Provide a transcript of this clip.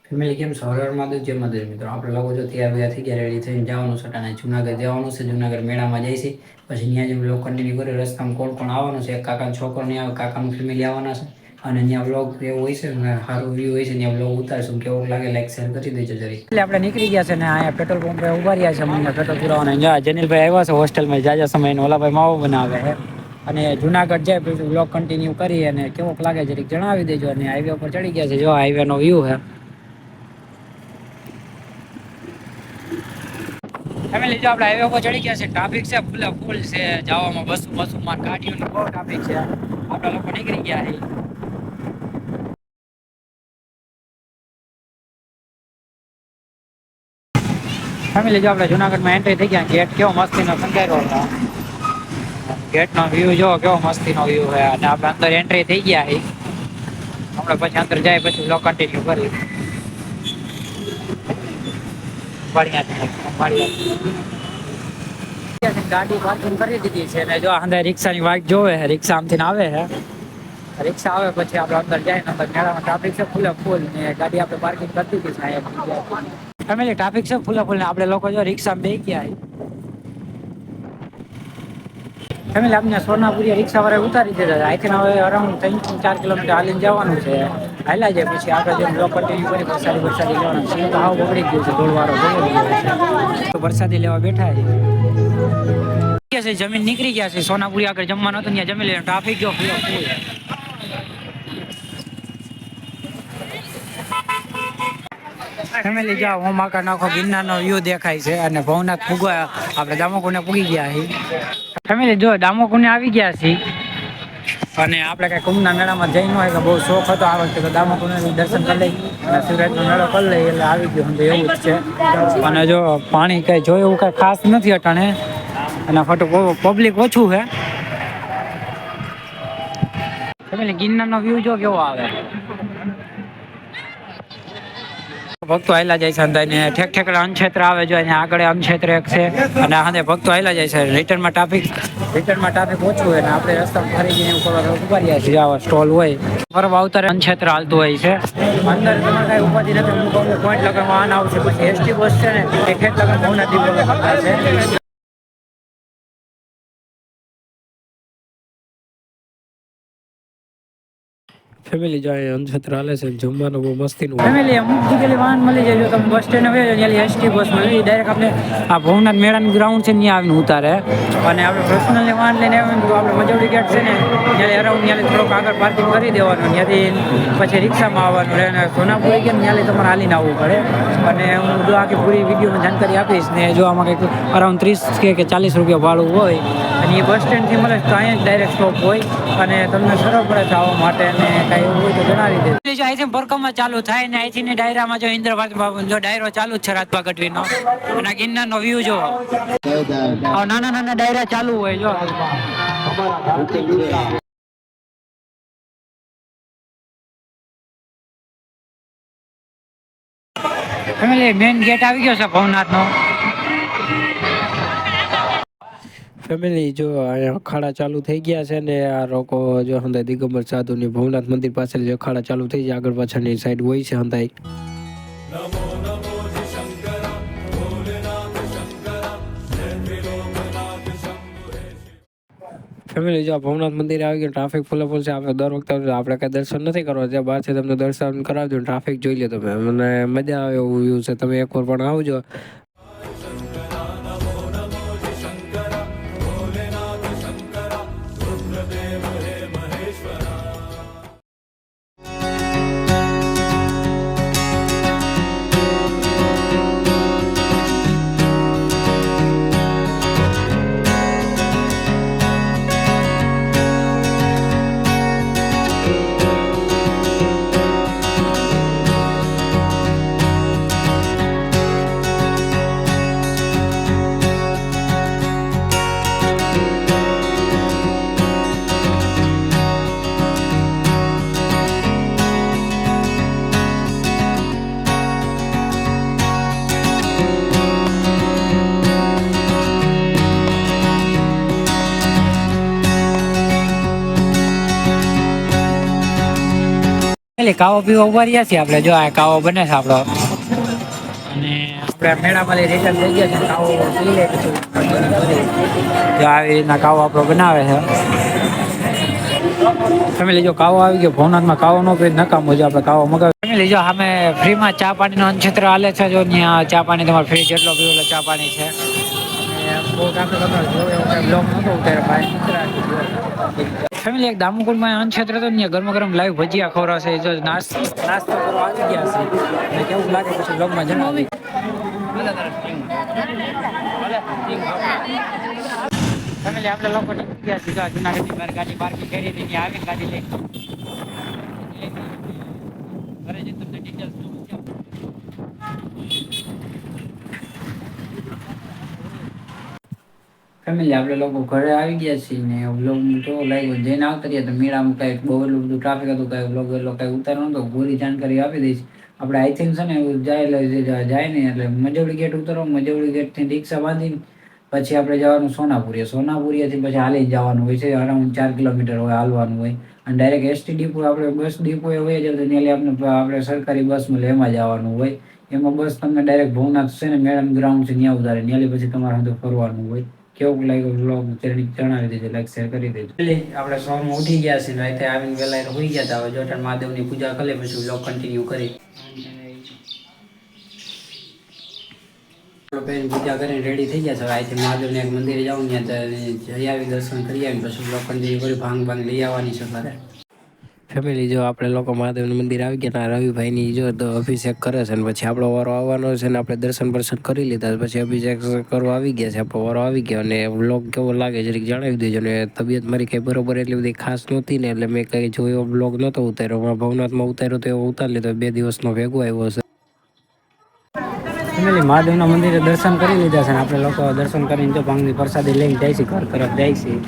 Family કેમ છો? હર હર મહાદેવ, જય મહાદેવ મિત્રો. આપણે લોકો જો તૈયાર વૈયાર થઈ ગયા, રેડી થઈને જવાનું છે અને જુનાગઢ જવાનું છે. જુનાગઢ મેળામાં જાય છે. પછી ત્યાં જેમ લોકો કન્ટિન્યુ કરે રસ્તામાં કોણ કોણ આવવાનું છે. એક કાકાનો છોકરો નહીં આવે, કાકાનું ફેમિલી આવવાના છે. અને ત્યાં બ્લોગ એવું હોય છે ને, સારું વ્યૂ હોય છે, ત્યાં બ્લોગ ઉતારશું. કેવું લાગે લાઈક શેર કરી દેજો જરી. એટલે આપણે નીકળી ગયા છે ને અહીંયા પેટ્રોલ પંપે ઉભા રહ્યા છે. મને પેટ્રોલ પુરાવાના જનીલભાઈ આવ્યા છે હોસ્ટેલમાં જાજા સમય ઓલાભાઈ માવો બનાવે છે. અને જુનાગઢ જાય પછી બ્લોગ કન્ટિન્યુ કરી અને કેવોક લાગે જરીક જણાવી દેજો. અને હાઈવે ઉપર ચડી ગયા છે. જો હાઈવે નો વ્યૂ છે. ફેમિલી જો આપણે હાઈવે ઉપર ચડી ગયા છે. ટ્રાફિક છે ફૂલ છે જવામાં. બસમાં ગાડીઓની બહુ ટ્રાફિક છે. આપણા લોકો નીકળી ગયા છે. ફેમિલી જો આપણે જુનાગઢમાં એન્ટ્રી થઈ ગયા. ગેટ કેવો મસ્તીનો સંકેલો હતો. ગેટનો વ્યૂ જો કેવો મસ્તીનો વ્યૂ છે. અને આપણે અંદર એન્ટ્રી થઈ ગયા છે. આપણે પછી અંદર જાય પછી બ્લોગ કન્ટિન્યુ કરી. ગાડી પાર્કિંગ કરી દીધી છે અને જો અંદર રિક્ષાની વાટ જોવે છે. રિક્ષા આમથી આવે છે. રિક્ષા આવે પછી આપણે અંદર જાય ને અંદર મેળામાં ટ્રાફિક છે ફૂલ ને ગાડી આપણે પાર્કિંગ કરી દીધી છે. ફેમિલી ટ્રાફિક છે ફૂલ ને આપણે લોકો જો રિક્ષામાં બેસી ગયા. ફેમિલી આપણે સોનાપુરી રિક્ષા વાળા ઉતારી દીધા. અહીંથી હવે અરાઉન્ડ 3-4 કિલોમીટર હાલીને જવાનું છે. હાલ્યા જાય પછી આપણે જેમ બ્લોક કન્ટિન્યુ કરી વરસાદી લેવાનું છે. તો હાવ બગડી ગયું છે. ધોળવાળો તો વરસાદી લેવા બેઠા છે. જમીન નીકળી ગયા છે. સોનાપુરી આગળ જમવાનું હતું ત્યાં જમી લે. ટ્રાફિક જો ફૂલ. ફેમિલી જાઓ હોમાકા નાખો ગિરનારનો વ્યૂ દેખાય છે. અને ભવનાથ ફૂગવા આપણે દામોકુંડને પૂગી ગયા છીએ. ફેમિલી જો દામોકુંડને આવી ગયા છીએ. અને આપણે કઈ કુંભના મેળામાં જઈ ન હોય કે બહુ શોખ હતો આ વખતે તો દામોકુંડનું દર્શન કરી લઈ અને શિવરાજનો મેળો કરી લઈ એટલે આવી ગયો. સમજો એવું જ છે. અને જો પાણી કઈ જોયું એવું કઈ ખાસ નથી અટાણે. અને ફટો પબ્લિક ઓછું છે. ફેમિલી ગિરનારનો વ્યૂ જો કેવો આવે. ભક્તો હાલ્યા જાય છે અંદર ને ઠેક ઠેકડા અનક્ષેત્ર આવે જો અહીંયા આગળ અનક્ષેત્ર એક છે. અને આને ભક્તો હાલ્યા જાય છે. રિટર્નમાં ટ્રાફિક ઓછું હોય ને આપણે રસ્તામાં ફરી જઈને ઉભા રહ્યા છીએ. આવા સ્ટોલ હોય ફરવા આવતા અનક્ષેત્ર હાલતું હોય છે. અંદર તમારે કઈ ઉપાધિ નથી. પોઈન્ટ લગન વાહન આવશે પછી એસટી બસ છે ને એ ખેત લગન ભવનાથ ડિપો છે. ફેમિલી જાય અનક્ષેત્ર હાલે છે. જમવાનું બહુ મસ્તીનું. ફેમિલી અમુક જગ્યાએ વાહન મળી જાય. જો તમે બસ સ્ટેન્ડ આવે ત્યાંથી એસટી બસ મળી ડાયરેક્ટ આપણે આ ભવનાથ મેળાનું ગ્રાઉન્ડ છે ત્યાં આવીને ઉતારે. અને આપણે પર્સનલી વાહન લઈને આવીને તો આપણે મજોડી ગેટ છે ને ત્યાંથી અરાઉન્ડ ત્યાંથી થોડોક આગળ પાર્કિંગ કરી દેવાનું. ત્યાંથી પછી રિક્ષામાં આવવાનું રહે. અને સોનાપુરી ગયા ત્યાંથી તમારે હાલીને આવવું પડે. અને હું જો આખી પૂરી વિડીયોમાં જાણકારી આપીશ ને જો આમાં કંઈક અરાઉન્ડ 30 કે 40 રૂપિયા ભાડું હોય. અને એ બસ સ્ટેન્ડથી મળે તો અહીંયા જ ડાયરેક્ટ સ્ટોપ હોય. અને તમને સરળ પડે જવા માટે અને કાંઈ એવું હોય તો જણાવી દે. અહીંથી ભરકમમાં ચાલુ થાય ને અહીંથી ડાયરામાં જો ઇન્દ્રભાત જો ડાયરો ચાલુ જ છે રાજભા ગઢવીનો. અને ગિરનારનો વ્યૂ જો નાના ડાયરા ચાલુ હોય જો. ફેમિલી મેઇન ગેટ આવી ગયો છે ભવનાથનો. ફેમિલી જો અહીંયા અખાડા ચાલુ થઈ ગયા છે ને આ લોકો જો હંધાઈ દિગંબર સાધુની ભવનાથ મંદિર પાસે જે અખાડા ચાલુ થઈ જાય આગળ પાછળની સાઈડ હોય છે હંધાઈ. ફેમિલી જો ભવનાથ મંદિર આવી ગયું. ટ્રાફિક ફૂલ છે. આપણે દર વખતે આપણે કઈ દર્શન નથી કરવા ત્યાં બહારથી તમને દર્શન કરાવજો. ટ્રાફિક જોઈ લો તમે. મને મજા આવે એવું વ્યૂ છે. તમે એકવાર પણ આવજો. ફેમિલી કાવો પીવા ઉભા રહ્યા છીએ આપણે. જો આ કાવો બને છે આપણો, અને આપણે મેળામાં રિટર્ન થઈ ગયા છે. કાવો પી લે પછી જો આવી રીતના કાવો આપણો બનાવે છે ફેમિલી. જો કાવો આવી ગયો, ભવનાથમાં કાવો ન પી નકામો. જો આપણે કાવો મગાવી ફેમિલી. જો અમે ફ્રીમાં ચા પાણીનો અનક્ષેત્ર હાલે છે. જો ત્યાં ચા પાણી તમારે ફ્રી જેટલો પીવો ચા પાણી છે. ફેમિલી એક દામુકુંડમાં અનક્ષેત્ર તો ત્યાં ગરમા ગરમ લાઈવ ભજીયા ખવડાવશે. જો નાસ્તો કરવા આવી ગયા છે, અને કેવું લાગે પછી બ્લોગમાં જણાવી. ફેમિલી આપણે લોકો નીકળી ગયા સીધા જુનાગઢની બહાર. ગાડી પાર્કિંગ કરી હતી, આવી ગાડી લઈ ઘરે જઈને તમને ડિટેલ્સ ફેમિલી આપણે લોકો ઘરે આવી ગયા છીએ ને વ્લોગ કેવો લાગ્યો જઈને આવતા રહ્યા. તો મેળામાં કંઈક બહુ એટલું બધું ટ્રાફિક હતું, કંઈ વ્લોગ એટલો કંઈ ઉતારો નતો. પૂરી જાણકારી આપી દઈશ. આપણે આઈ થિંક છે ને જાય ને એટલે મજવડી ગેટ ઉતરો, મજવડી ગેટથી રિક્ષા બાંધીને પછી આપણે જવાનું સોનાપુરિયા. સોનાપુરિયાથી પછી હાલીને જવાનું હોય છે. અરાઉન્ડ 4 કિલોમીટર હોય હાલવાનું હોય. અને ડાયરેક્ટ એસટી ડીપો આપણે બસ ડીપોએ હોય જાય તો ત્યાં આપણે સરકારી બસ મળે એમાં જવાનું હોય. એમાં બસ તમને ડાયરેક્ટ ભવનાથ છે ને મેડમ ગ્રાઉન્ડ છે ત્યાં ઉતારે. ત્યાં પછી તમારે અંદર ફરવાનું હોય. કેવું લાગ્યું બ્લોગ જણાવી દેજો, લાઈક શેર કરી દેજો. આપણે સવારમાં ઉઠી ગયા છીએ, રાતે આવીને વહેલા હોઈ ગયા હતા. હવે જોટાણ મહાદેવની પૂજા કરી પછી બ્લોગ કન્ટિન્યુ કરી પૂજા કરીને રેડી થઈ ગયા છે. અહીંથી મહાદેવને એક મંદિરે જાઉં ત્યાં જઈ આવી દર્શન કરી આવી પછી બ્લોગ કન્ટિન્યુ કરી. ભાંગ લઈ આવવાની છે મારે. ફેમિલી જો આપણે લોકો મહાદેવનું મંદિર આવી ગયા. રવિભાઈની જો તો અભિષેક કરે છે, ને પછી આપણો વારો આવવાનો છે ને આપણે દર્શન કરી લીધા પછી અભિષેક કરવા આવી ગયા છે. આપણો વારો આવી ગયો અને વ્લોગ કેવો લાગે જરીક જણાવી દેજો. ને તબિયત મારી કંઈ બરોબર એટલી બધી ખાસ નહોતી ને એટલે મેં કંઈ જોયો બ્લોગ નહોતો ઉતાર્યો. ભવનાથમાં ઉતાર્યો તો એવો ઉતારી લીધો. 2 દિવસનો ભેગો આવ્યો છે. ફેમિલી મહાદેવના મંદિરે દર્શન કરી લીધા છે ને આપણે લોકો દર્શન કરીને જો ભાંગની પ્રસાદી લઈને જાય છે ઘર તરફ જાય છે.